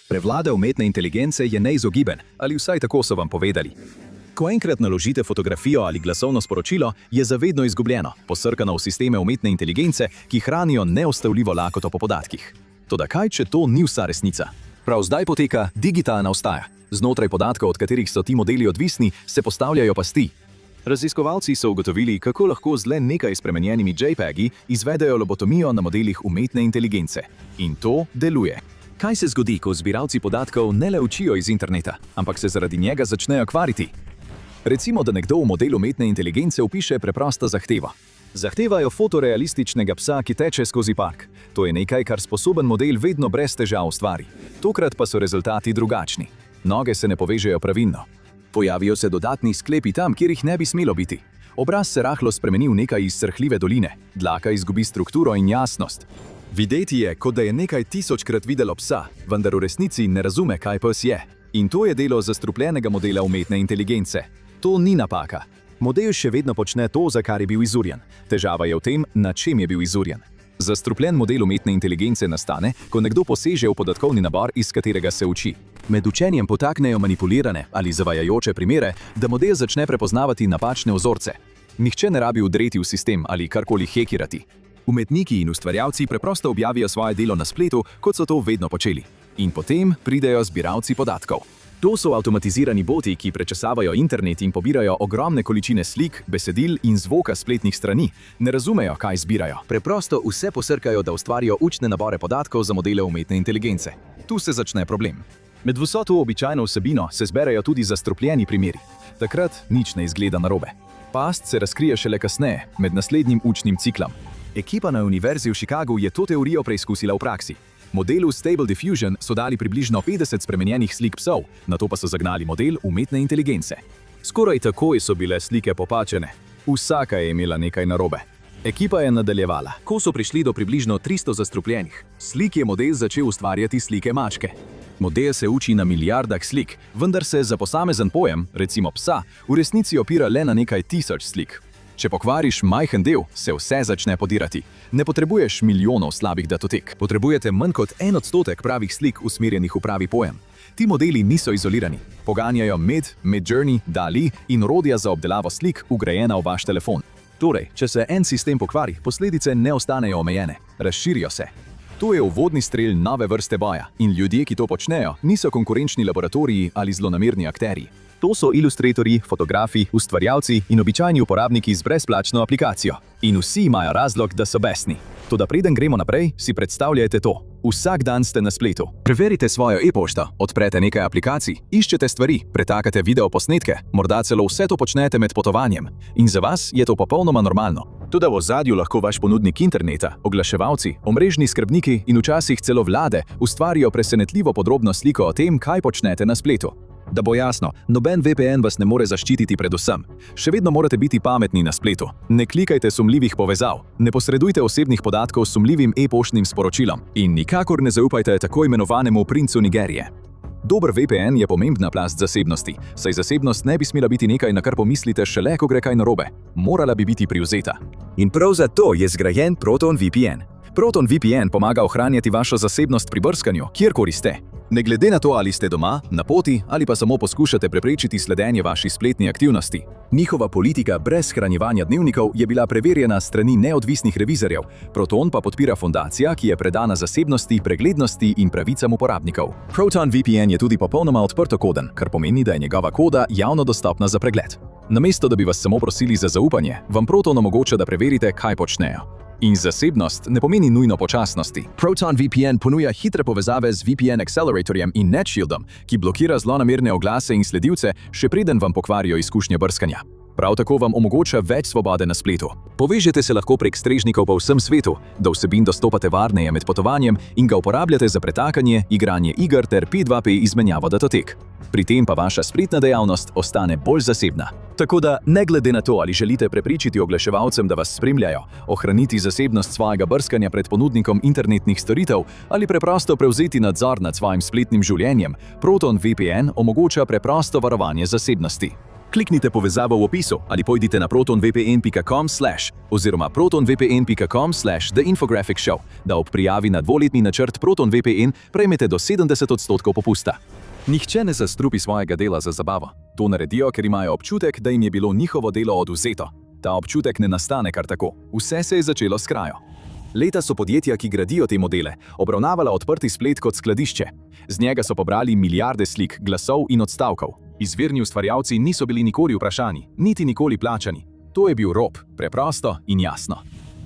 Prevlada umetne inteligence je neizogiben, ali vsaj tako so vam povedali. Ko enkrat naložite fotografijo ali glasovno sporočilo, je zavedno izgubljeno, posrkano v sisteme umetne inteligence, ki hranijo neustavljivo lakoto po podatkih. Toda kaj, če to ni vsa resnica? Prav zdaj poteka digitalna vstaja. Znotraj podatkov, od katerih so ti modeli odvisni, se postavljajo pasti. Raziskovalci so ugotovili, kako lahko z le nekaj spremenjenimi JPEG-i izvedejo lobotomijo na modelih umetne inteligence. In to deluje. Kaj se zgodi, ko zbiralci podatkov ne le učijo iz interneta, ampak se zaradi njega začnejo kvariti? Recimo, da nekdo v model umetne inteligence vpiše preprosto zahtevo. Zahtevajo fotorealističnega psa, ki teče skozi park. To je nekaj, kar sposoben model vedno brez težav ustvari. Tokrat pa so rezultati drugačni. Noge se ne povežejo pravilno. Pojavijo se dodatni sklepi tam, kjer jih ne bi smelo biti. Obraz se rahlo spremeni v nekaj izsrhljive doline. Dlaka izgubi strukturo in jasnost. Videti je, kot da je nekaj tisočkrat videlo psa, vendar v resnici ne razume, kaj pes je. In to je delo zastrupljenega modela umetne inteligence. To ni napaka. Model še vedno počne to, za kar je bil izurjen. Težava je v tem, na čem je bil izurjen. Zastrupljen model umetne inteligence nastane, ko nekdo poseže v podatkovni nabor, iz katerega se uči. Med učenjem potaknejo manipulirane ali zavajajoče primere, da model začne prepoznavati napačne vzorce. Nihče ne rabi vdreti v sistem ali karkoli hekirati. Umetniki in ustvarjalci preprosto objavijo svoje delo na spletu, kot so to vedno počeli. In potem pridejo zbiralci podatkov. To so avtomatizirani boti, ki prečesavajo internet in pobirajo ogromne količine slik, besedil in zvoka spletnih strani. Ne razumejo, kaj zbirajo. Preprosto vse posrkajo, da ustvarijo učne nabore podatkov za modele umetne inteligence. Tu se začne problem. Med vso to običajno vsebino se zberejo tudi zastrupljeni primeri. Takrat nič ne izgleda narobe. Past se razkrije šele kasneje, med naslednjim učnim ciklom. Ekipa na Univerzi v Chicagu je to teorijo preizkusila v praksi. Modelu Stable Diffusion so dali približno 50 spremenjenih slik psov, nato pa so zagnali model umetne inteligence. Skoraj takoj so bile slike popačene. Vsaka je imela nekaj narobe. Ekipa je nadaljevala. Ko so prišli do približno 300 zastrupljenih slik, je model začel ustvarjati slike mačke. Model se uči na milijardah slik, vendar se za posamezen pojem, recimo psa, v resnici opira le na nekaj tisoč slik. Če pokvariš majhen del, se vse začne podirati. Ne potrebuješ milijonov slabih datotek. Potrebujete manj kot 1% pravih slik usmerjenih v pravi pojem. Ti modeli niso izolirani. Poganjajo Midjourney, DALL-E in orodja za obdelavo slik vgrajena v vaš telefon. Torej, če se en sistem pokvari, posledice ne ostanejo omejene. Razširijo se. To je uvodni strel nove vrste boja in ljudje, ki to počnejo, niso konkurenčni laboratoriji ali zlonamerni akterji. To so ilustratorji, fotografi, ustvarjalci in običajni uporabniki z brezplačno aplikacijo. In vsi imajo razlog, da so besni. Toda preden gremo naprej, si predstavljajte to. Vsak dan ste na spletu. Preverite svojo e-pošto, odprete nekaj aplikacij, iščete stvari, pretakate videoposnetke, morda celo vse to počnete med potovanjem. In za vas je to popolnoma normalno. Toda v ozadju lahko vaš ponudnik interneta, oglaševalci, omrežni skrbniki in včasih celo vlade ustvarijo presenetljivo podrobno sliko o tem, kaj počnete na spletu. Da bo jasno, noben VPN vas ne more zaščititi pred vsem. Še vedno morate biti pametni na spletu. Ne klikajte sumljivih povezav, ne posredujte osebnih podatkov s sumljivim e-poštnim sporočilom in nikakor ne zaupajte tako imenovanemu princu Nigerije. Dober VPN je pomembna plast zasebnosti, saj zasebnost ne bi smela biti nekaj, na kar pomislite šele, ko gre kaj narobe. Morala bi biti privzeta. In prav zato je zgrajen Proton VPN. Proton VPN pomaga ohranjati vašo zasebnost pri brskanju, kjerkoli ste. Ne glede na to, ali ste doma, na poti ali pa samo poskušate preprečiti sledenje vaši spletni aktivnosti. Njihova politika brez shranjevanja dnevnikov je bila preverjena s strani neodvisnih revizorjev. Proton pa podpira fundacija, ki je predana zasebnosti, preglednosti in pravicam uporabnikov. Proton VPN je tudi popolnoma odprtokoden, kar pomeni, da je njegova koda javno dostopna za pregled. Namesto da bi vas samo prosili za zaupanje, vam Proton omogoča, da preverite, kaj počnejo. In zasebnost ne pomeni nujno počasnosti. Proton VPN ponuja hitre povezave z VPN Acceleratorjem in NetShieldom, ki blokira zlonamerne oglase in sledilce, še preden vam pokvarijo izkušnje brskanja. Prav tako vam omogoča več svobode na spletu. Povežete se lahko prek strežnikov po vsem svetu, da vsebin dostopate varneje med potovanjem in ga uporabljate za pretakanje, igranje iger ter P2P izmenjavo datotek. Pri tem pa vaša spletna dejavnost ostane bolj zasebna. Tako da, ne glede na to, ali želite prepričati oglaševalcem, da vas spremljajo, ohraniti zasebnost svojega brskanja pred ponudnikom internetnih storitev ali preprosto prevzeti nadzor nad svojim spletnim življenjem, Proton VPN omogoča preprosto varovanje zasebnosti. Kliknite povezavo v opisu ali pojdite na protonvpn.com/ oziroma protonvpn.com/theinfographicshow, da ob prijavi na dvoletni načrt Proton VPN prejmete do 70% popusta. Nihče ne zastrupi svojega dela za zabavo. To naredijo, ker imajo občutek, da jim je bilo njihovo delo odvzeto. Ta občutek ne nastane kar tako. Vse se je začelo s krajo. Leta so podjetja, ki gradijo te modele, obravnavala odprti splet kot skladišče. Z njega so pobrali milijarde slik, glasov in odstavkov. Izvirni ustvarjalci niso bili nikoli vprašani, niti nikoli plačani. To je bil rob, preprosto in jasno.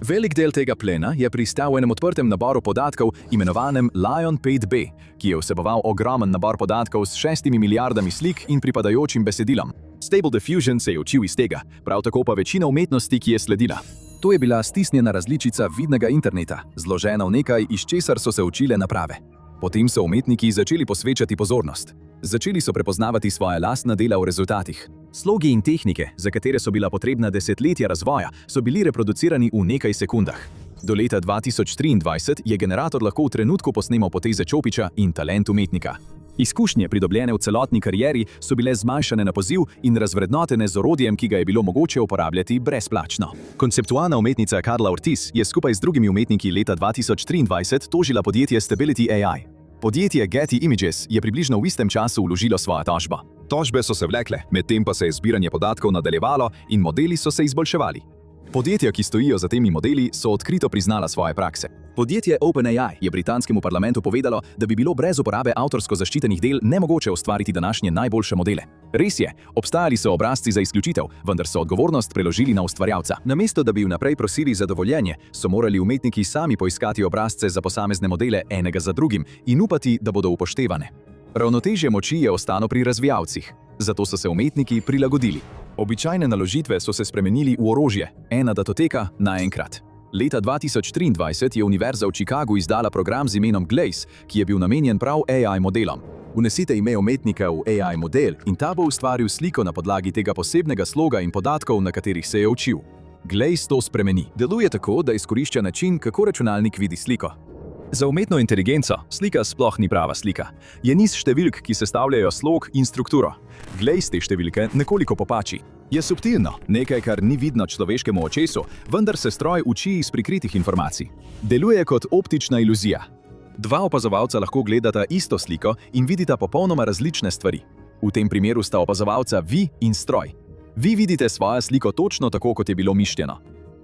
Velik del tega plena je pristal v enem odprtem naboru podatkov, imenovanem Lion 5B, ki je vseboval ogromen nabor podatkov s 6 milijardami slik in pripadajočim besedilom. Stable Diffusion se je učil iz tega, prav tako pa večina umetnosti, ki je sledila. To je bila stisnjena različica vidnega interneta, zložena v nekaj, iz česar so se učile naprave. Potem so umetniki začeli posvečati pozornost. Začeli so prepoznavati svoja lastna dela v rezultatih. Slogi in tehnike, za katere so bila potrebna desetletja razvoja, so bili reproducirani v nekaj sekundah. Do leta 2023 je generator lahko v trenutku posnemal poteze čopiča in talent umetnika. Izkušnje, pridobljene v celotni karieri, so bile zmanjšane na poziv in razvrednotene z orodjem, ki ga je bilo mogoče uporabljati brezplačno. Konceptualna umetnica Carla Ortiz je skupaj z drugimi umetniki leta 2023 tožila podjetje Stability AI. Podjetje Getty Images je približno v istem času vložilo svojo tožbo. Tožbe so se vlekle, medtem pa se je zbiranje podatkov nadaljevalo in modeli so se izboljševali. Podjetja, ki stojijo za temi modeli, so odkrito priznala svoje prakse. Podjetje OpenAI je britanskemu parlamentu povedalo, da bi bilo brez uporabe avtorsko zaščitenih del nemogoče ustvariti današnje najboljše modele. Res je, obstajali so obrazci za izključitev, vendar so odgovornost preložili na ustvarjalca. Namesto da bi vnaprej prosili za dovoljenje, so morali umetniki sami poiskati obrazce za posamezne modele enega za drugim in upati, da bodo upoštevane. Ravnotežje moči je ostalo pri razvijalcih, zato so se umetniki prilagodili. Običajne naložitve so se spremenili v orožje, ena datoteka naenkrat. Leta 2023 je Univerza v Chicagu izdala program z imenom Glaze, ki je bil namenjen prav AI modelom. Vnesite ime umetnika v AI model in ta bo ustvaril sliko na podlagi tega posebnega sloga in podatkov, na katerih se je učil. Glaze to spremeni. Deluje tako, da izkorišča način, kako računalnik vidi sliko. Za umetno inteligenco slika sploh ni prava slika. Je niz številk, ki sestavljajo slog in strukturo. Glaze te številke nekoliko popači. Je subtilno, nekaj, kar ni vidno človeškemu očesu, vendar se stroj uči iz prikritih informacij. Deluje kot optična iluzija. Dva opazovalca lahko gledata isto sliko in vidita popolnoma različne stvari. V tem primeru sta opazovalca vi in stroj. Vi vidite svojo sliko točno tako, kot je bilo mišljeno.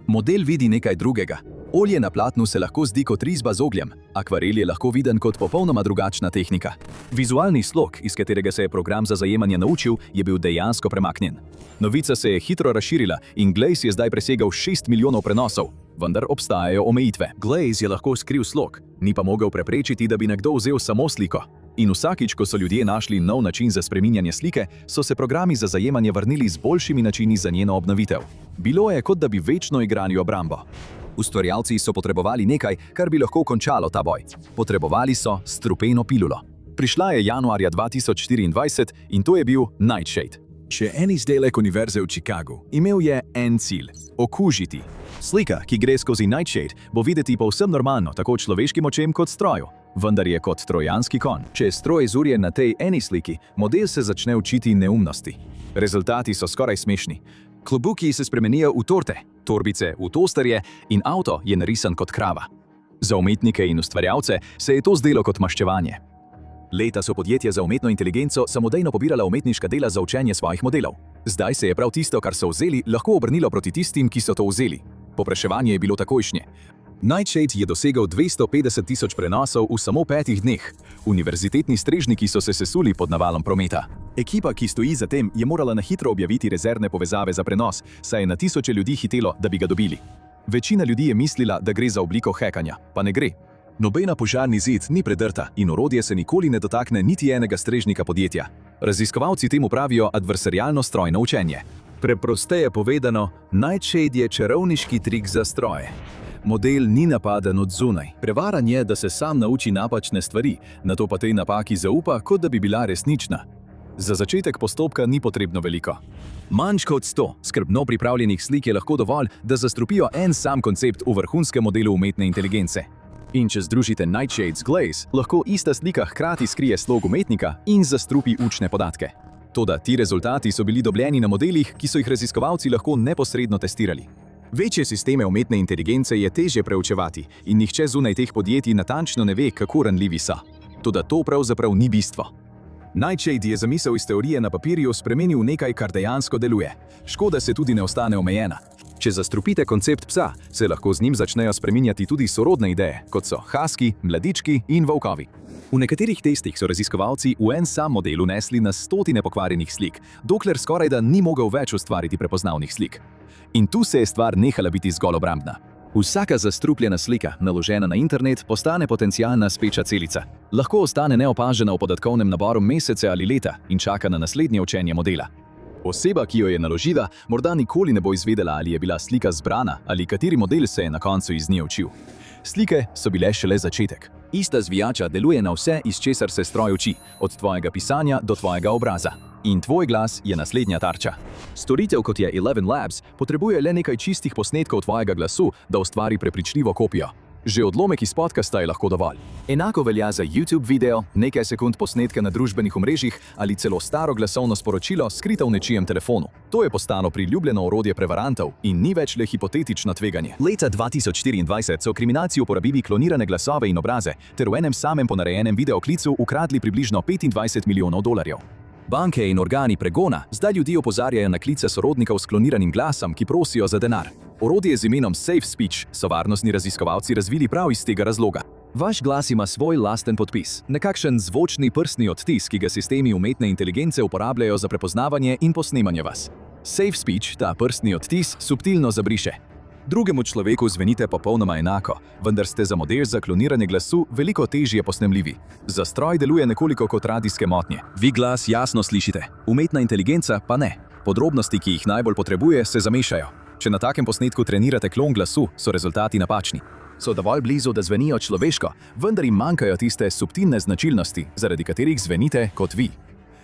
Model vidi nekaj drugega. Olje na platnu se lahko zdi kot risba z ogljem, akvarel je lahko viden kot popolnoma drugačna tehnika. Vizualni slog, iz katerega se je program za zajemanje naučil, je bil dejansko premaknjen. Novica se je hitro razširila in Glaze je zdaj presegal 6 milijonov prenosov, vendar obstajajo omejitve. Glaze je lahko skril slog, ni pa mogel preprečiti, da bi nekdo vzel samo sliko. In vsakič, ko so ljudje našli nov način za spreminjanje slike, so se programi za zajemanje vrnili z boljšimi načini za njeno obnovitev. Bilo je, kot da bi večno igrali obrambo. Ustvarjalci so potrebovali nekaj, kar bi lahko končalo ta boj. Potrebovali so strupeno pilulo. Prišla je januarja 2024 in to je bil Nightshade. Še en izdelek Univerze v Chicagu. Imel je en cilj – okužiti. Slika, ki gre skozi Nightshade, bo videti povsem normalno, tako človeškim očem kot stroju. Vendar je kot trojanski konj. Če je stroj zurjen na tej eni sliki, model se začne učiti neumnosti. Rezultati so skoraj smešni. Klobuki se spremenijo v torte, torbice v tosterje in avto je narisan kot krava. Za umetnike in ustvarjalce se je to zdelo kot maščevanje. Leta so podjetja za umetno inteligenco samodejno pobirala umetniška dela za učenje svojih modelov. Zdaj se je prav tisto, kar so vzeli, lahko obrnilo proti tistim, ki so to vzeli. Popraševanje je bilo takojšnje. Nightshade je dosegel 250 tisoč prenosov v samo 5 dneh. Univerzitetni strežniki so se sesuli pod navalom prometa. Ekipa, ki stoji za tem, je morala na hitro objaviti rezervne povezave za prenos, saj je na tisoče ljudi hitelo, da bi ga dobili. Večina ljudi je mislila, da gre za obliko hekanja, pa ne gre. Nobena požarni zid ni predrta in orodje se nikoli ne dotakne niti enega strežnika podjetja. Raziskovalci temu pravijo adversarialno strojno učenje. Preprosteje povedano, Nightshade je čarovniški trik za stroje. Model ni napaden od zunaj. Prevaran je, da se sam nauči napačne stvari, nato pa tej napaki zaupa, kot da bi bila resnična. Za začetek postopka ni potrebno veliko. Manj kot 100 skrbno pripravljenih slik je lahko dovolj, da zastrupijo en sam koncept v vrhunskem modelu umetne inteligence. In če združite Nightshade z Glaze, lahko ista slika hkrati skrije slog umetnika in zastrupi učne podatke. Toda ti rezultati so bili dobljeni na modelih, ki so jih raziskovalci lahko neposredno testirali. Večje sisteme umetne inteligence je težje preučevati in nihče zunaj teh podjetij natančno ne ve, kako ranljivi so. Toda to pravzaprav ni bistvo. Nightshade je zamisel iz teorije na papirju spremenil v nekaj, kar dejansko deluje. Škoda se tudi ne ostane omejena. Če zastrupite koncept psa, se lahko z njim začnejo spreminjati tudi sorodne ideje, kot so husky, mladički in volkovi. V nekaterih testih so raziskovalci v en sam model vnesli na stotine pokvarjenih slik, dokler skorajda ni mogel več ustvariti prepoznavnih slik. In tu se je stvar nehala biti zgolj obrambna. Vsaka zastrupljena slika, naložena na internet, postane potencialna speča celica. Lahko ostane neopažena v podatkovnem naboru mesece ali leta in čaka na naslednje učenje modela. Oseba, ki jo je naložila, morda nikoli ne bo izvedela, ali je bila slika zbrana ali kateri model se je na koncu iz nje učil. Slike so bile šele začetek. Ista zvijača deluje na vse, iz česar se stroj uči, od tvojega pisanja do tvojega obraza. In tvoj glas je naslednja tarča. Storitev, kot je Eleven Labs, potrebuje le nekaj čistih posnetkov tvojega glasu, da ustvari prepričljivo kopijo. Že odlomek iz podcasta je lahko dovolj. Enako velja za YouTube video, nekaj sekund posnetka na družbenih omrežjih ali celo staro glasovno sporočilo, skrito v nečijem telefonu. To je postalo priljubljeno orodje prevarantov in ni več le hipotetično tveganje. Leta 2024 so kriminalci uporabili klonirane glasove in obraze ter v enem samem ponarejenem videoklicu ukradli približno $25 milijonov. Banke in organi pregona zdaj ljudi opozarjajo na klice sorodnikov s kloniranim glasom, ki prosijo za denar. Orodje z imenom Safe Speech so varnostni raziskovalci razvili prav iz tega razloga. Vaš glas ima svoj lasten podpis, nekakšen zvočni prstni odtis, ki ga sistemi umetne inteligence uporabljajo za prepoznavanje in posnemanje vas. Safe Speech ta prstni odtis subtilno zabriše. Drugemu človeku zvenite popolnoma enako, vendar ste za model za kloniranje glasu veliko težje posnemljivi. Za stroj deluje nekoliko kot radijske motnje. Vi glas jasno slišite, umetna inteligenca pa ne. Podrobnosti, ki jih najbolj potrebuje, se zamešajo. Če na takem posnetku trenirate klon glasu, so rezultati napačni. So dovolj blizu, da zvenijo človeško, vendar jim manjkajo tiste subtilne značilnosti, zaradi katerih zvenite kot vi.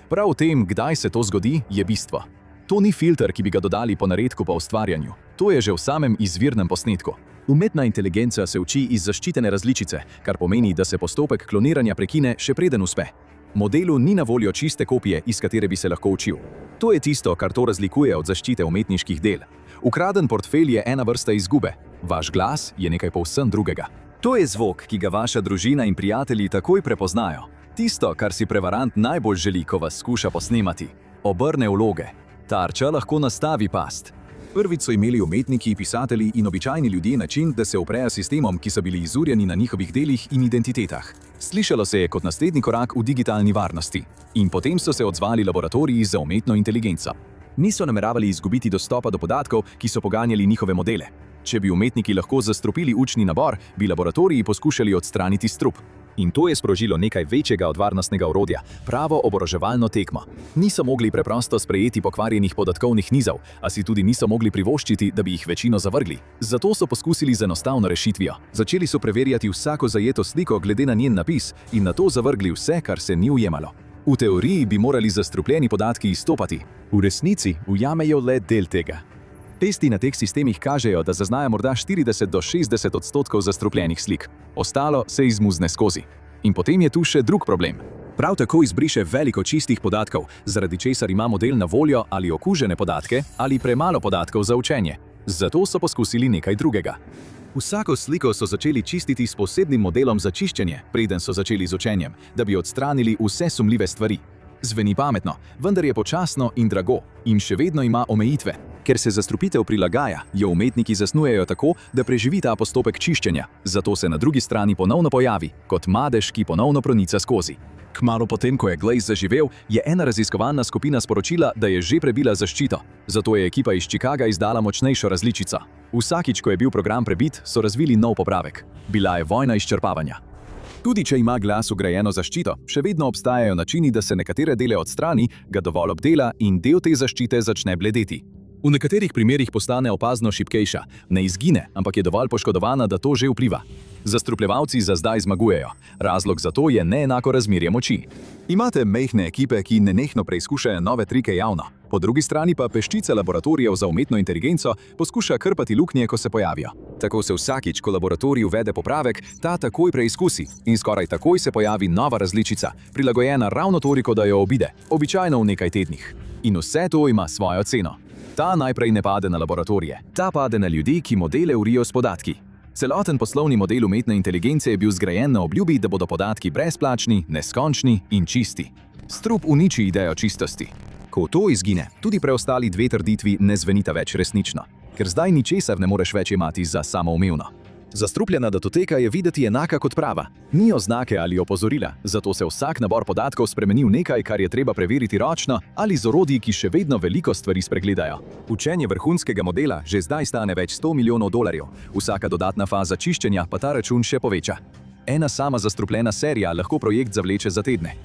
Prav v tem, kdaj se to zgodi, je bistvo. To ni filter, ki bi ga dodali po naredku po ustvarjanju. To je že v samem izvirnem posnetku. Umetna inteligenca se uči iz zaščitene različice, kar pomeni, da se postopek kloniranja prekine še preden uspe. Modelu ni na voljo čiste kopije, iz katere bi se lahko učil. To je tisto, kar to razlikuje od zaščite umetniških del. Ukraden portfelj je ena vrsta izgube. Vaš glas je nekaj povsem drugega. To je zvok, ki ga vaša družina in prijatelji takoj prepoznajo. Tisto, kar si prevarant najbolj želi, ko vas skuša posnemati. Obrne vloge. Tarča lahko nastavi past. Prvič so imeli umetniki, pisatelji in običajni ljudje način, da se uprejo sistemom, ki so bili izurjeni na njihovih delih in identitetah. Slišalo se je kot naslednji korak v digitalni varnosti. In potem so se odzvali laboratoriji za umetno inteligenco. Niso nameravali izgubiti dostopa do podatkov, ki so poganjali njihove modele. Če bi umetniki lahko zastrupili učni nabor, bi laboratoriji poskušali odstraniti strup. In to je sprožilo nekaj večjega od varnostnega orodja, pravo oboroževalno tekmo. Niso mogli preprosto sprejeti pokvarjenih podatkovnih nizov, a si tudi niso mogli privoščiti, da bi jih večino zavrgli. Zato so poskusili z enostavno rešitvijo. Začeli so preverjati vsako zajeto sliko glede na njen napis in nato zavrgli vse, kar se ni ujemalo. V teoriji bi morali zastrupljeni podatki izstopati. V resnici ujamejo le del tega. Testi na teh sistemih kažejo, da zaznajo morda 40 do 60% zastrupljenih slik. Ostalo se izmuzne skozi. In potem je tu še drug problem. Prav tako izbriše veliko čistih podatkov, zaradi česar ima model na voljo ali okužene podatke ali premalo podatkov za učenje. Zato so poskusili nekaj drugega. Vsako sliko so začeli čistiti s posebnim modelom za čiščenje, preden so začeli z učenjem, da bi odstranili vse sumljive stvari. Zveni pametno, vendar je počasno in drago in še vedno ima omejitve. Ker se zastrupitev prilagaja, jo umetniki zasnujejo tako, da preživi ta postopek čiščenja, zato se na drugi strani ponovno pojavi, kot madež, ki ponovno pronica skozi. Kmalu potem, ko je Glaze zaživel, je ena raziskovalna skupina sporočila, da je že prebila zaščito. Zato je ekipa iz Chicaga izdala močnejšo različico. Vsakič, ko je bil program prebit, so razvili nov popravek. Bila je vojna izčrpavanja. Tudi če ima glas vgrajeno zaščito, še vedno obstajajo načini, da se nekatere dele odstrani, ga dovolj obdela in del te zaščite začne bledeti. V nekaterih primerih postane opazno šibkejša, ne izgine, ampak je dovolj poškodovana, da to že vpliva. Zastrupljevalci za zdaj zmagujejo. Razlog za to je neenako razmerje moči. Imate majhne ekipe, ki nenehno preizkušajo nove trike javno. Po drugi strani pa peščica laboratorijev za umetno inteligenco poskuša krpati luknje, ko se pojavijo. Tako se vsakič, ko laboratorij uvede popravek, ta takoj preizkusi in skoraj takoj se pojavi nova različica, prilagojena ravno toliko, da jo obide, običajno v nekaj tednih. In vse to ima svojo ceno. Ta najprej ne pade na laboratorije, ta pade na ljudi, ki modele urijo s podatki. Celoten poslovni model umetne inteligence je bil zgrajen na obljubi, da bodo podatki brezplačni, neskončni in čisti. Strup uniči idejo čistosti. Ko to izgine, tudi preostali dve trditvi ne zvenita več resnično, ker zdaj ničesar ne moreš več imati za samoumevno. Zastrupljena datoteka je videti enaka kot prava. Ni oznake ali opozorila, zato se vsak nabor podatkov spremeni v nekaj, kar je treba preveriti ročno ali z orodji, ki še vedno veliko stvari spregledajo. Učenje vrhunskega modela že zdaj stane več 100 milijonov dolarjev, vsaka dodatna faza čiščenja pa ta račun še poveča. Ena sama zastrupljena serija lahko projekt zavleče za tedne.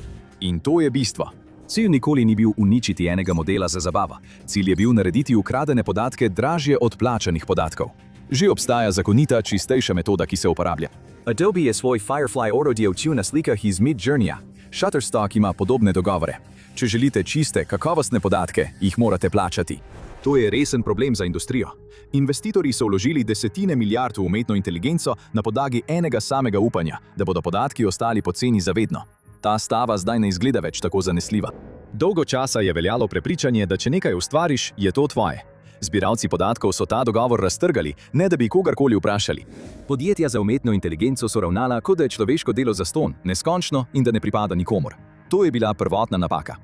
In to je bistvo. Cilj nikoli ni bil uničiti enega modela za zabavo. Cilj je bil narediti ukradene podatke dražje od plačanih podatkov. Že obstaja zakonita, čistejša metoda, ki se uporablja. Adobe je svoj Firefly orodje učil na slikah iz Midjourneyja. Shutterstock ima podobne dogovore. Če želite čiste, kakovostne podatke, jih morate plačati. To je resen problem za industrijo. Investitorji so vložili desetine milijard v umetno inteligenco na podlagi enega samega upanja, da bodo podatki ostali poceni za vedno. Ta stava zdaj ne izgleda več tako zanesljiva. Dolgo časa je veljalo prepričanje, da če nekaj ustvariš, je to tvoje. Zbiralci podatkov so ta dogovor raztrgali, ne da bi kogarkoli vprašali. Podjetja za umetno inteligenco so ravnala, kot da je človeško delo zastonj, neskončno in da ne pripada nikomur. To je bila prvotna napaka.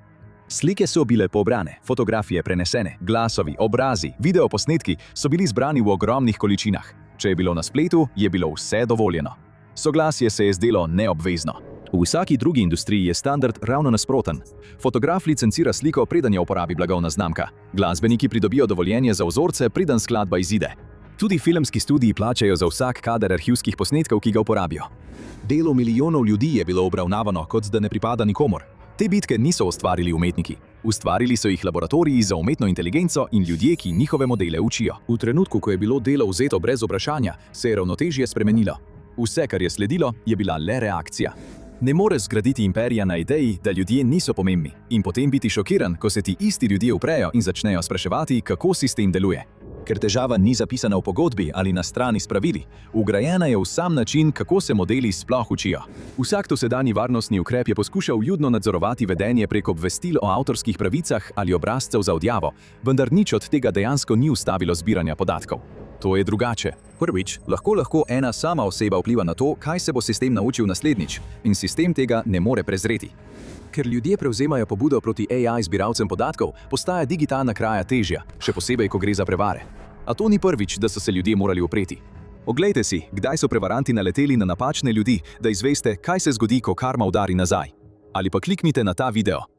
Slike so bile pobrane, fotografije prenesene, glasovi, obrazi, videoposnetki so bili zbrani v ogromnih količinah. Če je bilo na spletu, je bilo vse dovoljeno. Soglasje se je zdelo neobvezno. V vsaki drugi industriji je standard ravno nasproten. Fotograf licencira sliko, preden jo uporabi blagovna znamka. Glasbeniki pridobijo dovoljenje za vzorce, preden skladba izide. Tudi filmski studiji plačajo za vsak kader arhivskih posnetkov, ki ga uporabijo. Delo milijonov ljudi je bilo obravnavano, kot da ne pripada nikomur. Te bitke niso ustvarili umetniki. Ustvarili so jih laboratoriji za umetno inteligenco in ljudje, ki njihove modele učijo. V trenutku, ko je bilo delo vzeto brez vprašanja, se je ravnotežje spremenilo. Vse, kar je sledilo, je bila le reakcija. Ne moreš zgraditi imperija na ideji, da ljudje niso pomembni, in potem biti šokiran, ko se ti isti ljudje uprejo in začnejo spraševati, kako sistem deluje. Ker težava ni zapisana v pogodbi ali na strani s pravili, vgrajena je v sam način, kako se modeli sploh učijo. Vsak dosedanji varnostni ukrep je poskušal vljudno nadzorovati vedenje prek obvestil o avtorskih pravicah ali obrazcev za odjavo, vendar nič od tega dejansko ni ustavilo zbiranja podatkov. To je drugače. Prvič, lahko ena sama oseba vpliva na to, kaj se bo sistem naučil naslednjič, in sistem tega ne more prezreti. Ker ljudje prevzemajo pobudo proti AI zbiralcem podatkov, postaja digitalna kraja težja, še posebej, ko gre za prevare. A to ni prvič, da so se ljudje morali upreti. Oglejte si, kdaj so prevaranti naleteli na napačne ljudi, da izveste, kaj se zgodi, ko karma udari nazaj. Ali pa kliknite na ta video.